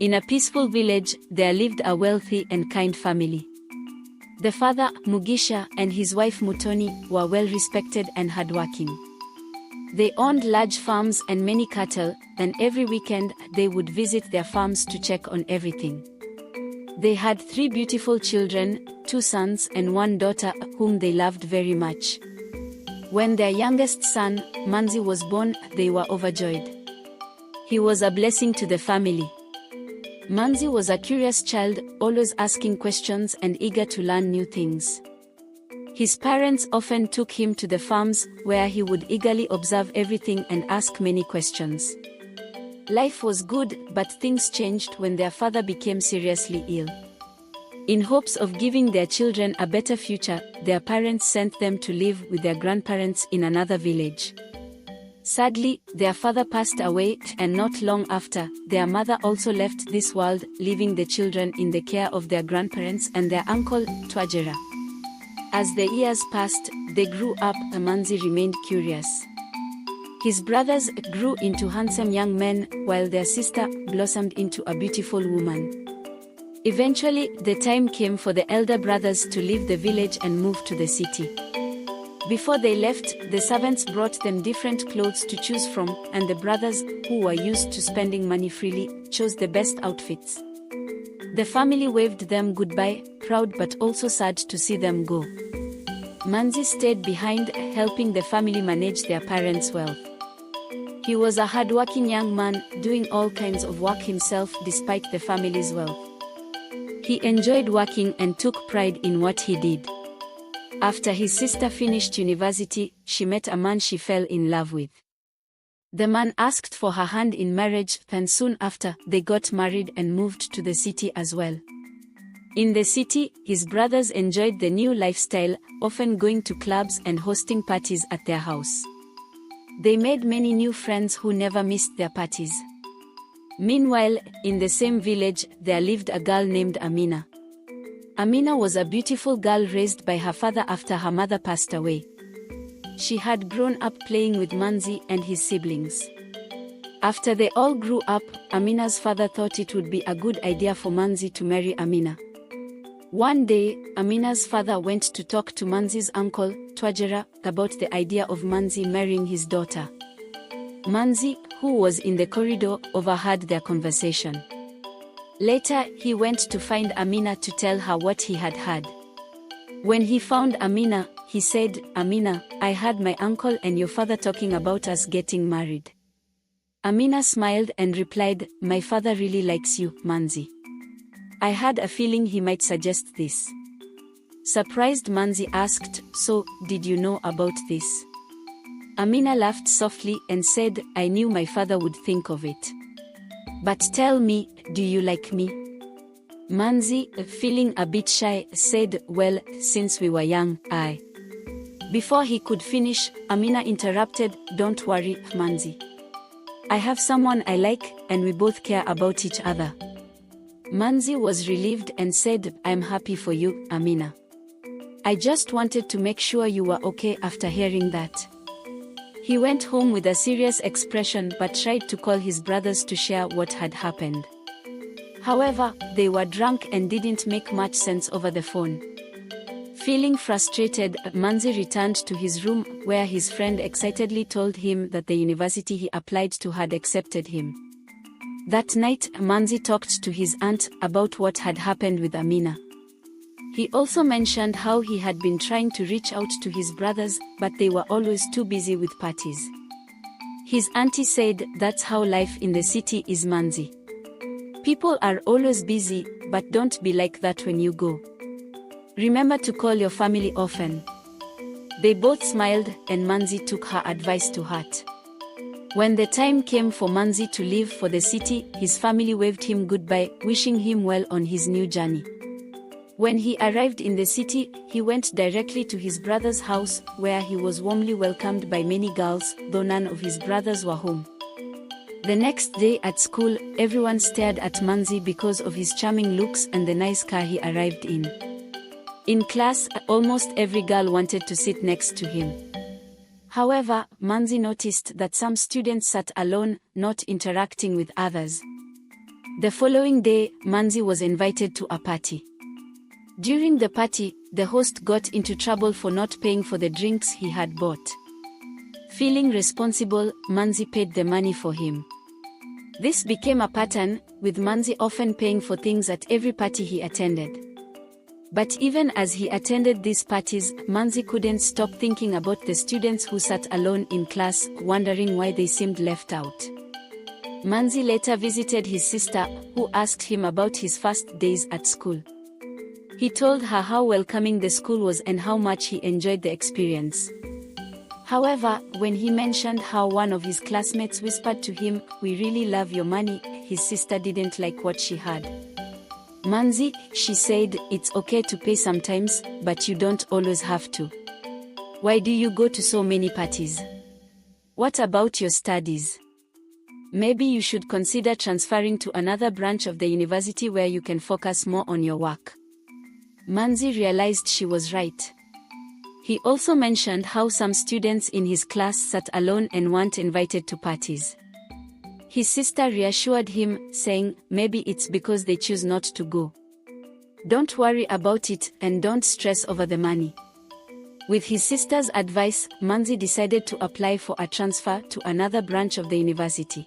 In a peaceful village, there lived a wealthy and kind family. The father, Mugisha, and his wife Mutoni were well respected and hardworking. They owned large farms and many cattle, and every weekend they would visit their farms to check on everything. They had 3 beautiful children, 2 sons and 1 daughter, whom they loved very much. When their youngest son, Manzi, was born, they were overjoyed. He was a blessing to the family. Manzi was a curious child, always asking questions and eager to learn new things. His parents often took him to the farms, where he would eagerly observe everything and ask many questions. Life was good, but things changed when their father became seriously ill. In hopes of giving their children a better future, their parents sent them to live with their grandparents in another village. Sadly, their father passed away, and not long after, their mother also left this world, leaving the children in the care of their grandparents and their uncle, Twajera. As the years passed, they grew up. Manzi remained curious. His brothers grew into handsome young men, while their sister blossomed into a beautiful woman. Eventually, the time came for the elder brothers to leave the village and move to the city. Before they left, the servants brought them different clothes to choose from, and the brothers, who were used to spending money freely, chose the best outfits. The family waved them goodbye, proud but also sad to see them go. Manzi stayed behind, helping the family manage their parents' wealth. He was a hardworking young man, doing all kinds of work himself despite the family's wealth. He enjoyed working and took pride in what he did. After his sister finished university, she met a man she fell in love with. The man asked for her hand in marriage, and soon after, they got married and moved to the city as well. In the city, his brothers enjoyed the new lifestyle, often going to clubs and hosting parties at their house. They made many new friends who never missed their parties. Meanwhile, in the same village, there lived a girl named Amina. Amina was a beautiful girl raised by her father after her mother passed away. She had grown up playing with Manzi and his siblings. After they all grew up, Amina's father thought it would be a good idea for Manzi to marry Amina. One day, Amina's father went to talk to Manzi's uncle, Twajera, about the idea of Manzi marrying his daughter. Manzi, who was in the corridor, overheard their conversation. Later, he went to find Amina to tell her what he had heard. When he found Amina, he said, "Amina, I heard my uncle and your father talking about us getting married." Amina smiled and replied, "My father really likes you, Manzi. I had a feeling he might suggest this." Surprised, Manzi asked, "So, did you know about this?" Amina laughed softly and said, "I knew my father would think of it. But tell me, do you like me?" Manzi, feeling a bit shy, said, "Well, since we were young, I..." Before he could finish, Amina interrupted, "Don't worry, Manzi. I have someone I like, and we both care about each other." Manzi was relieved and said, "I'm happy for you, Amina. I just wanted to make sure you were okay." After hearing that, he went home with a serious expression but tried to call his brothers to share what had happened. However, they were drunk and didn't make much sense over the phone. Feeling frustrated, Manzi returned to his room, where his friend excitedly told him that the university he applied to had accepted him. That night, Manzi talked to his aunt about what had happened with Amina. He also mentioned how he had been trying to reach out to his brothers, but they were always too busy with parties. His auntie said, "That's how life in the city is, Manzi. People are always busy, but don't be like that when you go. Remember to call your family often." They both smiled, and Manzi took her advice to heart. When the time came for Manzi to leave for the city, his family waved him goodbye, wishing him well on his new journey. When he arrived in the city, he went directly to his brother's house, where he was warmly welcomed by many girls, though none of his brothers were home. The next day at school, everyone stared at Manzi because of his charming looks and the nice car he arrived in. In class, almost every girl wanted to sit next to him. However, Manzi noticed that some students sat alone, not interacting with others. The following day, Manzi was invited to a party. During the party, the host got into trouble for not paying for the drinks he had bought. Feeling responsible, Manzi paid the money for him. This became a pattern, with Manzi often paying for things at every party he attended. But even as he attended these parties, Manzi couldn't stop thinking about the students who sat alone in class, wondering why they seemed left out. Manzi later visited his sister, who asked him about his first days at school. He told her how welcoming the school was and how much he enjoyed the experience. However, when he mentioned how one of his classmates whispered to him, "We really love your money," his sister didn't like what she heard. "Manzi," she said, "it's okay to pay sometimes, but you don't always have to. Why do you go to so many parties? What about your studies? Maybe you should consider transferring to another branch of the university where you can focus more on your work." Manzi realized she was right. He also mentioned how some students in his class sat alone and weren't invited to parties. His sister reassured him, saying, "Maybe it's because they choose not to go. Don't worry about it, and don't stress over the money." With his sister's advice, Manzi decided to apply for a transfer to another branch of the university.